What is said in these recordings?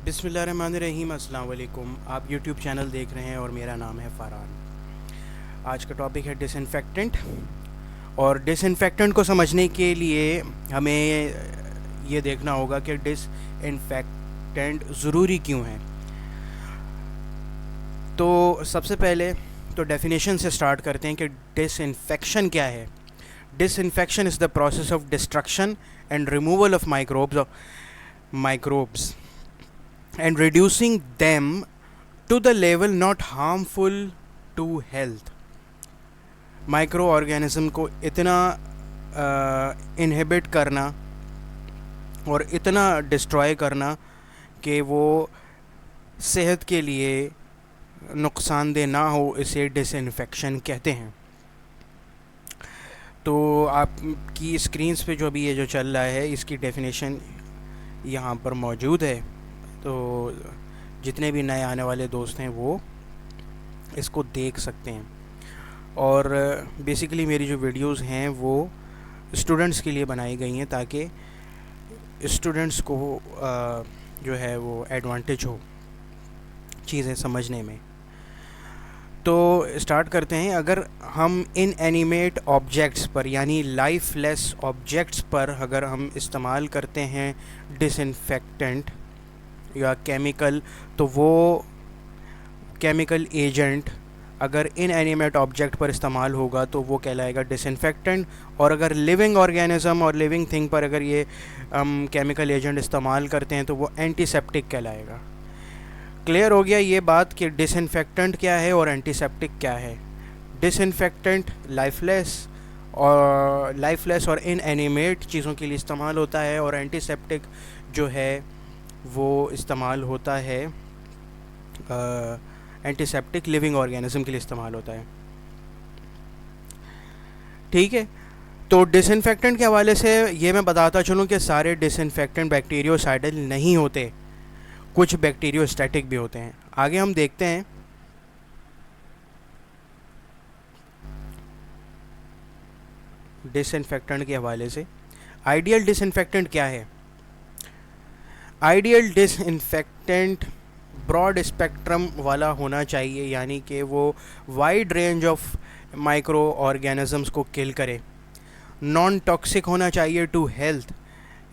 बिस्मिल्लाहिर्रहमानिर्रहीम। अस्सलाम वालेकुम। आप यूट्यूब चैनल देख रहे हैं और मेरा नाम है फ़रहान। आज का टॉपिक है डिसइंफेक्टेंट। और डिसइंफेक्टेंट को समझने के लिए हमें ये देखना होगा कि डिसइंफेक्टेंट ज़रूरी क्यों है। तो सबसे पहले तो डेफिनेशन से स्टार्ट करते हैं कि डिसइंफेक्शन क्या है। Disinfection is the process of destruction and removal of microbes and reducing them to the level not harmful to health। Micro organism को इतना इनहिबिट करना और इतना डिस्ट्रॉय करना कि वो सेहत के लिए नुकसानदेह ना हो, इसे डिसइंफेक्शन कहते हैं। तो आपकी स्क्रीन्स पे जो अभी ये जो चल रहा है इसकी डेफिनेशन यहाँ पर मौजूद है, तो जितने भी नए आने वाले दोस्त हैं वो इसको देख सकते हैं। और बेसिकली मेरी जो वीडियोस हैं वो स्टूडेंट्स के लिए बनाई गई हैं ताकि स्टूडेंट्स को जो है वो एडवांटेज हो चीज़ें समझने में। तो स्टार्ट करते हैं। अगर हम इन एनिमेट ऑब्जेक्ट्स पर यानी लाइफलेस ऑब्जेक्ट्स पर अगर हम इस्तेमाल करते हैं डिसइंफेक्टेंट या केमिकल, तो वो केमिकल एजेंट अगर इन एनिमेट ऑब्जेक्ट पर इस्तेमाल होगा तो वो कहलाएगा डिसइंफेक्टेंट। और अगर लिविंग ऑर्गेनिज्म और लिविंग थिंग पर अगर ये हम केमिकल एजेंट इस्तेमाल करते हैं तो वो एंटीसेप्टिक कहलाएगा। क्लियर हो गया ये बात कि डिसइंफेक्टेंट क्या है और एंटीसेप्टिक क्या है। डिसइंफेक्टेंट लाइफलेस और इन एनिमेट चीज़ों के लिए इस्तेमाल होता है, और एंटीसेप्टिक जो है वो इस्तेमाल होता है एंटीसेप्टिक लिविंग ऑर्गेनिज्म के लिए इस्तेमाल होता है। ठीक है। तो डिसइंफेक्टेंट के हवाले से ये मैं बताता चलूँ कि सारे डिसइंफेक्टेंट बैक्टीरियोसाइडल नहीं होते, कुछ बैक्टीरियोस्टैटिक भी होते हैं। आगे हम देखते हैं। डिसइंफेक्टेंट के हवाले से आइडियल डिसइंफेक्टेंट क्या है। आइडियल डिसइंफेक्टेंट ब्रॉड स्पेक्ट्रम वाला होना चाहिए, यानी कि वो wide range of micro organisms को किल करे। नॉन टॉक्सिक होना चाहिए टू हेल्थ।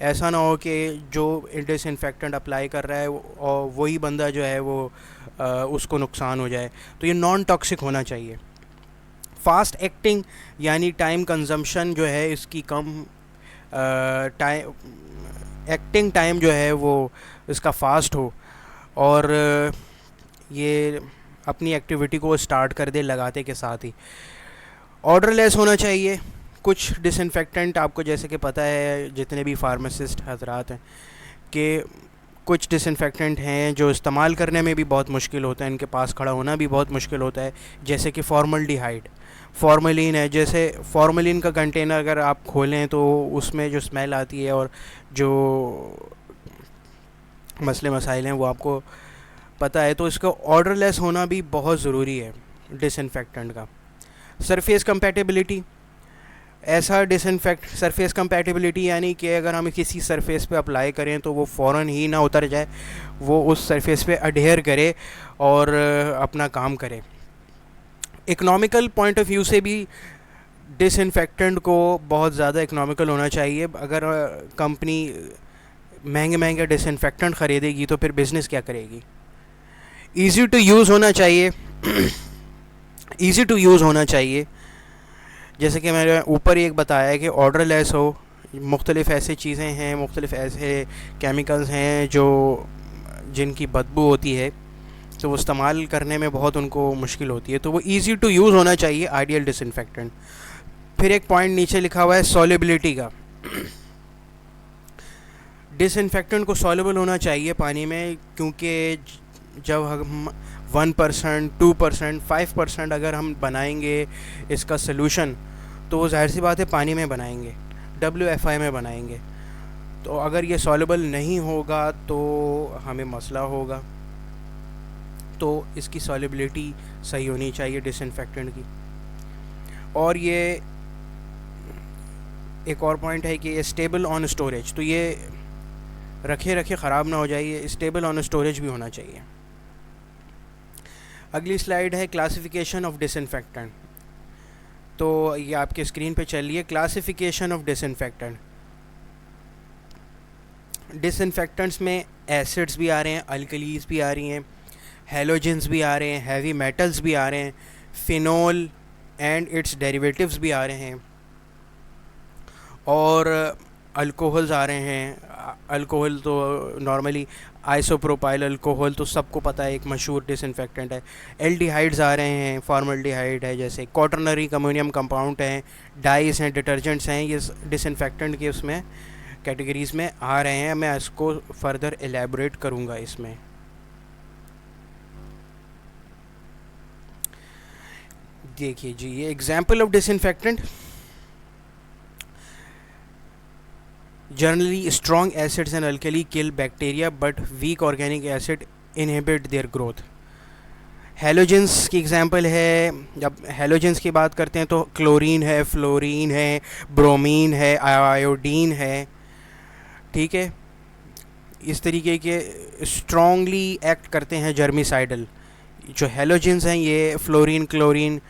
ऐसा ना हो कि जो डिसइंफेक्टेंट अप्लाई कर रहा है और वही बंदा जो है वो उसको नुकसान हो जाए। तो ये नॉन टॉक्सिक होना चाहिए। फास्ट एक्टिंग यानी टाइम कंजम्पशन जो है इसकी कम, एक्टिंग टाइम जो है वो इसका फास्ट हो, और ये अपनी एक्टिविटी को स्टार्ट कर दे लगाते के साथ ही। ऑर्डरलेस होना चाहिए। कुछ डिसइंफेक्टेंट आपको जैसे कि पता है, जितने भी फार्मासिस्ट हजरात हैं, कि कुछ डिसइंफेक्टेंट हैं जो इस्तेमाल करने में भी बहुत मुश्किल होता है, इनके पास खड़ा होना भी बहुत मुश्किल होता है। जैसे कि फॉर्मल्डिहाइड, फॉर्मेलिन है। जैसे फॉर्मेलिन का कंटेनर अगर आप खोलें तो उसमें जो स्मेल आती है और जो मसले मसाइल हैं वो आपको पता है। तो इसका ऑर्डरलेस होना भी बहुत ज़रूरी है डिसइंफेक्टेंट का। सरफेस कंपैटिबिलिटी, ऐसा सरफेस कंपैटिबिलिटी यानी कि अगर हम किसी सरफेस पे अप्लाई करें तो वो फ़ौरन ही ना उतर जाए, वो उस सरफेस पे अडेयर करे और अपना काम करे। इकोनॉमिकल पॉइंट ऑफ व्यू से भी डिसइंफेक्टेंट को बहुत ज़्यादा इकोनॉमिकल होना चाहिए। अगर कंपनी महंगे महंगे डिसइंफेक्टेंट ख़रीदेगी तो फिर बिज़नेस क्या करेगी। ईज़ी टू यूज़ होना चाहिए। ईज़ी टू यूज़ होना चाहिए। जैसे कि मैंने ऊपर ही एक बताया है कि ऑर्डरलेस हो। मुख्तलिफ़ ऐसी चीज़ें हैं, मुख्तलिफ़ ऐसे केमिकल्स हैं जिनकी बदबू होती है, तो वो इस्तेमाल करने में बहुत उनको मुश्किल होती है। तो वो ईज़ी टू यूज़ होना चाहिए आइडियल डिसइंफेक्टेंट। फिर एक पॉइंट नीचे लिखा हुआ है सॉल्युबिलिटी का। डिसइंफेक्टेंट को सॉल्युबल होना चाहिए पानी में, क्योंकि जब हम 1%, 2%, 5% अगर हम बनाएंगे इसका सलूशन, तो वो ज़ाहिर सी बात है पानी में बनाएंगे, WFI में बनाएंगे। तो अगर ये सॉल्युबल नहीं होगा तो हमें मसला होगा। तो इसकी सॉल्युबिलिटी सही होनी चाहिए डिसइंफेक्टेंट की। और ये एक और पॉइंट है कि ये स्टेबल ऑन स्टोरेज, तो ये रखे रखे ख़राब ना हो जाए, ये स्टेबल ऑन स्टोरेज भी होना चाहिए। अगली स्लाइड है क्लासिफिकेशन ऑफ डिसइंफेक्टेंट। तो ये आपके स्क्रीन पे चल रही है, क्लासिफिकेशन ऑफ डिसइंफेक्टेंट। डिसइंफेक्टेंट्स में एसिड्स भी आ रहे हैं, अल्कलीज भी आ रही हैं, हेलोजेंस भी आ रहे हैं, हैवी मेटल्स भी आ रहे हैं, फिनोल एंड इट्स डेरिवेटिव्स भी आ रहे हैं, और अल्कोहल्स आ रहे हैं। अल्कोहल तो नॉर्मली आइसोप्रोपाइल अल्कोहल तो सबको पता है, एक मशहूर डिसइंफेक्टेंट है। एल्डिहाइड्स आ रहे हैं, फॉर्मल्डिहाइड है, जैसे क्वाटरनरी अमोनियम कंपाउंड हैं, डाइस हैं, डिटर्जेंट्स हैं, ये डिसइंफेक्टेंट के उसमें कैटेगरीज में आ रहे हैं। मैं इसको फर्दर एलैबोरेट करूँगा इसमें। देखिए जी, ये example of disinfectant, generally strong acids and alkali kill bacteria but weak organic acid inhibit their growth. Halogens की एग्जांपल है, जब हेलोजेंस की बात करते हैं तो क्लोरीन है, फ्लोरीन है, ब्रोमीन है, आयोडीन है, ठीक है। इस तरीके के स्ट्रॉन्गली एक्ट करते हैं जर्मिसाइडल। जो हेलोजेंस हैं ये फ्लोरीन, क्लोरीन,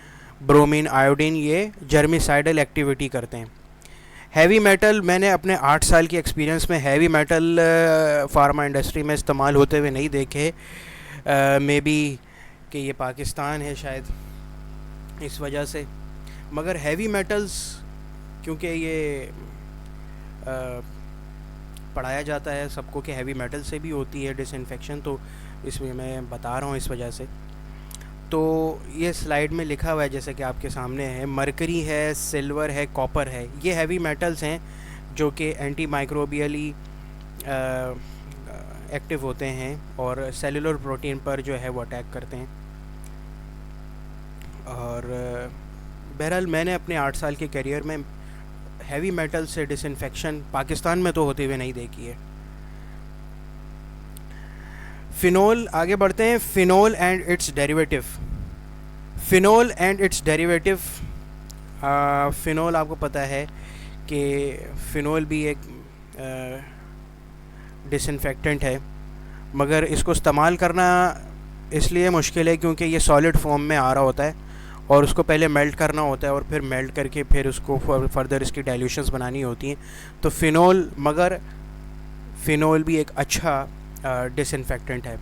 ब्रोमीन, आयोडीन, ये जर्मिसाइडल एक्टिविटी करते हैं। हैवी मेटल, मैंने अपने 8 साल की एक्सपीरियंस में हैवी मेटल फार्मा इंडस्ट्री में इस्तेमाल होते हुए नहीं देखे। मे बी कि ये पाकिस्तान है शायद इस वजह से, मगर हैवी मेटल्स क्योंकि ये पढ़ाया जाता है सबको कि हैवी मेटल से भी होती है डिसइंफेक्शन, तो इसमें मैं बता रहा हूँ इस वजह से। तो ये स्लाइड में लिखा हुआ है जैसे कि आपके सामने है, मरकरी है, सिल्वर है, कॉपर है, ये हैवी मेटल्स हैं जो कि एंटी माइक्रोबियली एक्टिव होते हैं और सेलुलर प्रोटीन पर जो है वो अटैक करते हैं। और बहरहाल मैंने अपने 8 साल के करियर में हैवी मेटल से डिसइंफेक्शन पाकिस्तान में तो होते हुए नहीं देखी है। फिनोल, आगे बढ़ते हैं। Phenol and it's derivative. Phenol and it's derivative, phenol आपको पता है कि फिनोल भी एक डिसइंफेक्टेंट है, मगर इसको इस्तेमाल करना इसलिए मुश्किल है क्योंकि ये सॉलिड फॉर्म में आ रहा होता है और उसको पहले मेल्ट करना होता है और फिर मेल्ट करके फिर उसको फर्दर इसकी डाइल्यूशंस बनानी होती हैं। तो फिनोल, मगर फिनोल भी एक अच्छा डिसइंफेक्टेंट है।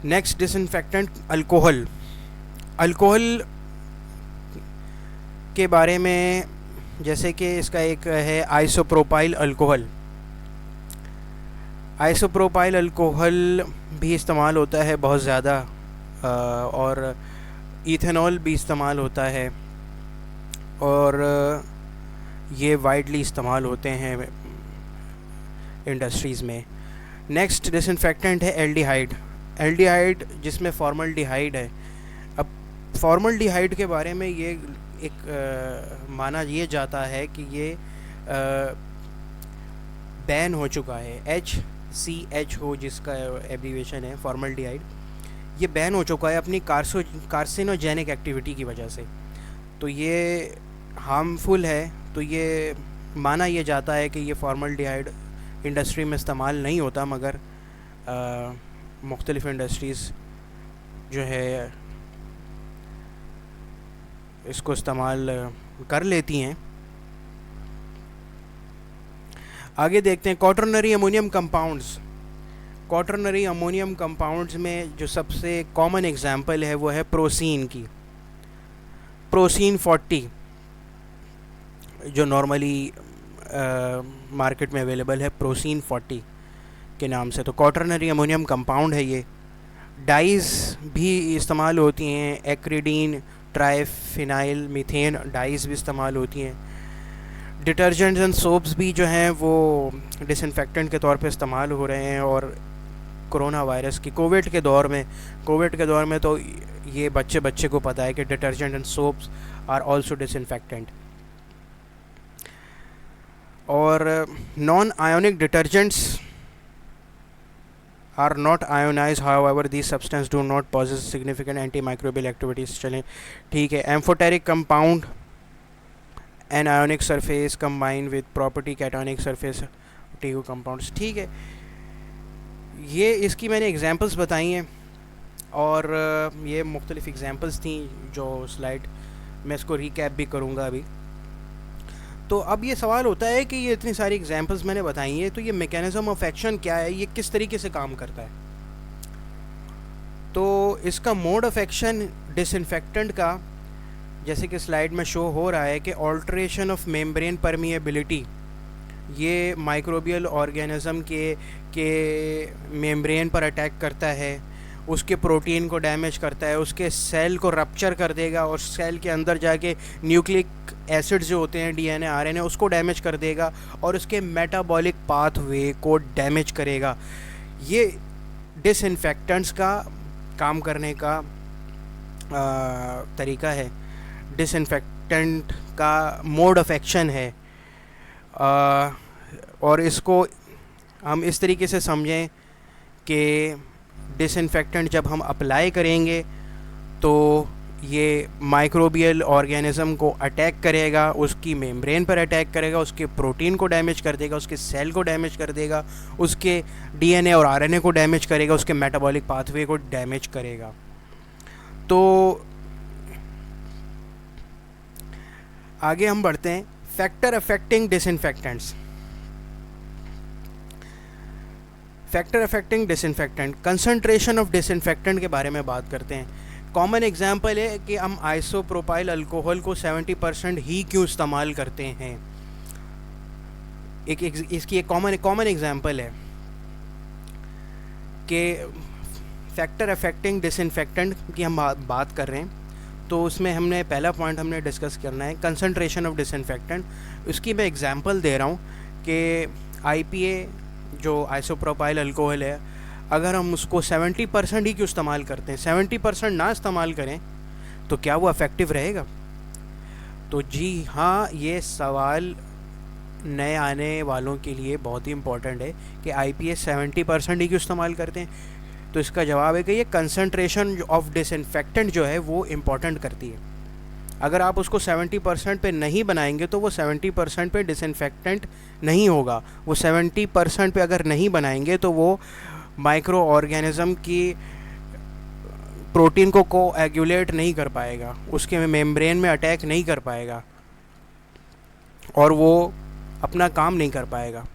Next disinfectant alcohol. अल्कोहल के बारे में जैसे कि इसका एक है आइसोप्रोपाइल अल्कोहल। आइसोप्रोपाइल अल्कोहल भी इस्तेमाल होता है बहुत ज़्यादा, और इथेनॉल भी इस्तेमाल होता है, और ये वाइडली इस्तेमाल होते हैं इंडस्ट्रीज़ में। नेक्स्ट डिसइंफेक्टेंट है एल्डिहाइड। एल्डिहाइड जिसमें फॉर्मल्डिहाइड है। अब फॉर्मल्डिहाइड के बारे में ये एक माना ये जाता है कि ये बैन हो चुका है। HCHO जिसका एब्रीवेशन है फॉर्मल्डिहाइड, ये बैन हो चुका है अपनी कार्सिनोजेनिक एक्टिविटी की वजह से। तो ये हार्मफुल है, तो ये माना ये जाता है कि ये फॉर्मल्डिहाइड इंडस्ट्री में इस्तेमाल नहीं होता, मगर मुख्तलिफ़ इंडस्ट्रीज़ जो है इसको इस्तेमाल कर लेती हैं। आगे देखते हैं quaternary ammonium compounds. Quaternary ammonium compounds में जो सबसे कॉमन एग्जांपल है वो है प्रोसीन की। प्रोसीन 40 जो नॉर्मली मार्केट में अवेलेबल है, प्रोसीन 40 के नाम से, तो क्वाटरनरी अमोनियम कंपाउंड है ये। डाइज़ भी इस्तेमाल होती हैं, एक्रिडीन, ट्राइफिनाइल मीथेन डाइज़ भी इस्तेमाल होती हैं। डिटर्जेंट्स एंड सोप्स भी जो हैं वो डिसइंफेक्टेंट के तौर पे इस्तेमाल हो रहे हैं। और कोरोना वायरस की कोविड के दौर में तो ये बच्चे को पता है कि detergent and soaps are also disinfectant. और non ionic detergents are not ionized, however these substances do not possess significant antimicrobial activities। चलें ठीक है। Amphoteric compound anionic surface combined with property cationic surface Tego compounds, ठीक है। ये इसकी मैंने examples बताई हैं, और ये मुख्तलिफ एग्जांपल्स थी जो स्लाइड, मैं इसको रिकैप भी करूँगा अभी। तो अब ये सवाल होता है कि ये इतनी सारी एग्जांपल्स मैंने बताई हैं, तो ये मैकेनिज़्म ऑफ एक्शन क्या है, ये किस तरीके से काम करता है। तो इसका मोड ऑफ एक्शन डिसइंफेक्टेंट का, जैसे कि स्लाइड में शो हो रहा है कि ऑल्ट्रेशन ऑफ मेम्ब्रेन परमिएबिलिटी, ये माइक्रोबियल ऑर्गेनिज्म के मेम्ब्रेन पर अटैक करता है, उसके प्रोटीन को डैमेज करता है, उसके सेल को रप्चर कर देगा और सेल के अंदर जाके न्यूक्लिक एसिड्स जो होते हैं डीएनए आरएनए उसको डैमेज कर देगा और उसके मेटाबॉलिक पाथवे को डैमेज करेगा। ये डिसइंफेक्टेंट्स का काम करने का तरीका है, डिसइंफेक्टेंट का मोड ऑफ एक्शन है। और इसको हम इस तरीके से समझें कि डिसइंफेक्टेंट जब हम अप्लाई करेंगे तो ये माइक्रोबियल ऑर्गेनिज्म को अटैक करेगा, उसकी मेम्ब्रेन पर अटैक करेगा, उसके प्रोटीन को डैमेज कर देगा, उसके सेल को डैमेज कर देगा, उसके डीएनए और आरएनए को डैमेज करेगा, उसके मेटाबॉलिक पाथवे को डैमेज करेगा। तो आगे हम बढ़ते हैं, factor affecting disinfectants. Factor affecting disinfectant, concentration of disinfectant के बारे में बात करते हैं। कॉमन एग्जांपल है कि हम आइसोप्रोपाइल अल्कोहल को 70% ही क्यों इस्तेमाल करते हैं। इसकी एक कॉमन एग्जांपल है कि फैक्टर अफेक्टिंग डिसइंफेक्टेंट की हम बात कर रहे हैं, तो उसमें हमने पहला पॉइंट हमने डिस्कस करना है कंसंट्रेशन ऑफ डिसइंफेक्टेंट। उसकी मैं एग्जांपल दे रहा हूँ कि आईपीए जो आइसोप्रोपाइल अल्कोहल है, अगर हम उसको 70% ही क्यों इस्तेमाल करते हैं, 70% ना इस्तेमाल करें तो क्या वो इफ़ेक्टिव रहेगा। तो जी हाँ, ये सवाल नए आने वालों के लिए बहुत ही इम्पोर्टेंट है कि आईपीए 70% ही क्यों इस्तेमाल करते हैं। तो इसका जवाब है कि ये कंसंट्रेशन ऑफ डिसइंफेक्टेंट जो है वो इम्पोर्टेंट करती है। अगर आप उसको 70% पे नहीं बनाएंगे तो वो 70% पे डिसइंफेक्टेंट नहीं होगा। वो 70% पे अगर नहीं बनाएंगे तो वो माइक्रो ऑर्गेनिज्म की प्रोटीन को कोएगुलेट नहीं कर पाएगा, उसके मेम्ब्रेन में अटैक नहीं कर पाएगा और वो अपना काम नहीं कर पाएगा।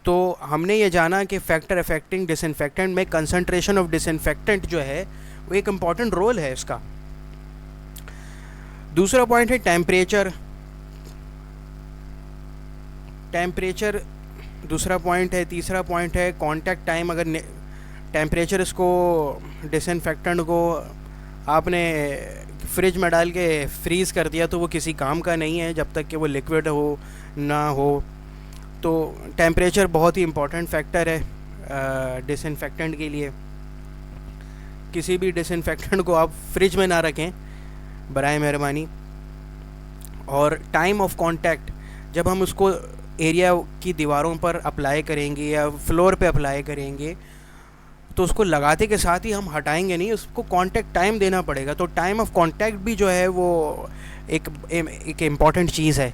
तो हमने ये जाना कि फैक्टर अफेक्टिंग डिसइंफेक्टेंट में कंसंट्रेशन ऑफ डिसइंफेक्टेंट जो है वो एक इम्पॉर्टेंट रोल है इसका। दूसरा पॉइंट है टेम्परेचर। टेम्परेचर दूसरा पॉइंट है। तीसरा पॉइंट है कांटेक्ट टाइम। अगर टेम्परेचर इसको डिसइंफेक्टेंट को आपने फ्रिज में डाल के फ्रीज़ कर दिया तो वो किसी काम का नहीं है जब तक कि वो लिक्विड हो ना हो। तो टेम्परेचर बहुत ही इम्पोर्टेंट फैक्टर है डिसइंफेक्टेंट के लिए। किसी भी डिसइंफेक्टेंट को आप फ्रिज में ना रखें बराए मेहरबानी। और टाइम ऑफ कांटेक्ट, जब हम उसको एरिया की दीवारों पर अप्लाई करेंगे या फ्लोर पे अप्लाई करेंगे तो उसको लगाते के साथ ही हम हटाएंगे नहीं, उसको कांटेक्ट टाइम देना पड़ेगा। तो टाइम ऑफ कांटेक्ट भी जो है वो एक इम्पॉर्टेंट चीज़ है।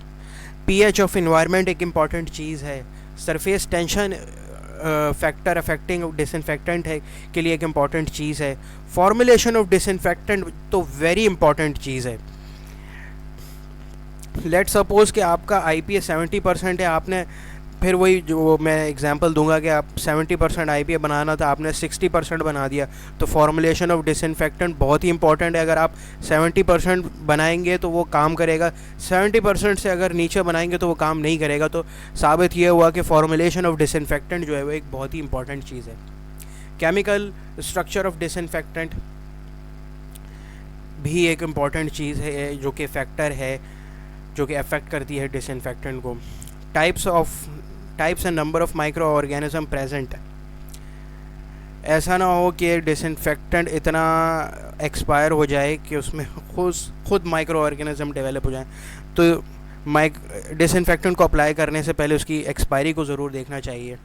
पीएच ऑफ इन्वायरमेंट एक इम्पॉर्टेंट चीज़ है। Surface tension factor affecting disinfectant है के लिए एक इम्पॉर्टेंट चीज़ है। फॉर्मुलेशन ऑफ डिसइंफेक्टेंट तो वेरी इंपॉर्टेंट चीज़ है। लेट सपोज़ कि आपका आईपीए 70% है, आपने फिर वही जो मैं एग्जांपल दूंगा कि आप 70% आईपीए बनाना था, आपने 60% बना दिया, तो फॉर्मुलेशन ऑफ डिसइंफेक्टेंट बहुत ही इंपॉर्टेंट है। अगर आप 70% बनाएंगे तो वो काम करेगा, 70% से अगर नीचे बनाएंगे तो वो काम नहीं करेगा। तो साबित ये हुआ कि फॉर्मुलेशन ऑफ डिसइंफेक्टेंट जो है वो एक बहुत ही इंपॉर्टेंट चीज़ है। केमिकल स्ट्रक्चर ऑफ डिसइंफेक्टेंट भी एक इम्पॉर्टेंट चीज़ है जो कि फैक्टर है जो कि अफेक्ट करती है डिसइंफेक्टेंट को। Types and number of micro organism present. ऐसा ना हो कि डिसइंफेक्टेंट इतना एक्सपायर हो जाए कि उसमें खुद माइक्रो ऑर्गेनिज्म डेवलप हो जाए। तो डिसइंफेक्टेंट को अप्लाई करने से पहले उसकी एक्सपायरी को ज़रूर देखना चाहिए।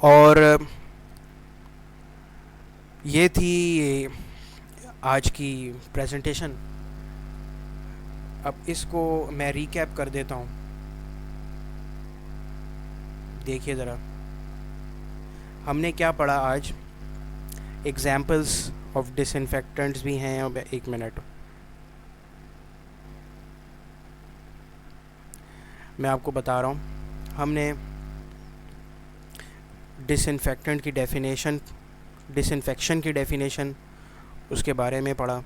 और ये थी आज की प्रेजेंटेशन। अब इसको मैं रीकैप कर देता हूँ। देखिए ज़रा हमने क्या पढ़ा आज। एग्जाम्पल्स ऑफ डिसइंफेक्टेंट्स भी हैं। अब एक मिनट, मैं आपको बता रहा हूँ। हमने डिसइंफेक्टेंट की डेफिनेशन, डिसइंफेक्शन की डेफिनेशन, उसके बारे में पढ़ा।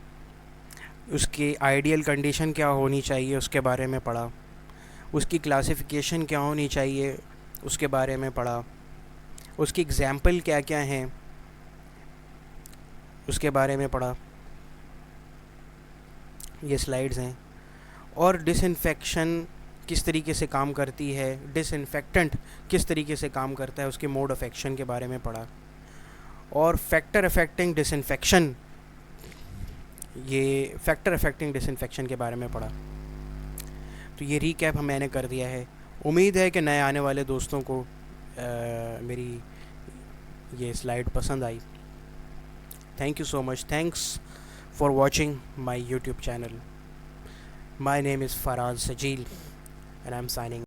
उसकी आइडियल कंडीशन क्या होनी चाहिए उसके बारे में पढ़ा। उसकी क्लासिफिकेशन क्या होनी चाहिए उसके बारे में पढ़ा। उसकी एग्ज़ाम्पल क्या क्या हैं उसके बारे में पढ़ा। ये स्लाइड्स हैं। और डिसइंफेक्शन किस तरीके से काम करती है, डिसइंफेक्टेंट किस तरीके से काम करता है, उसके मोड ऑफ एक्शन के बारे में पढ़ा। और फैक्टर अफेक्टिंग डिसइंफेक्शन, ये फैक्टर अफेक्टिंग डिसइंफेक्शन के बारे में पढ़ा। तो ये रीकैप मैंने कर दिया है। उम्मीद है कि नए आने वाले दोस्तों को मेरी ये स्लाइड पसंद आई। Thank you so much. Thanks for watching my YouTube channel. My name is Faraz Sajeel and I am signing.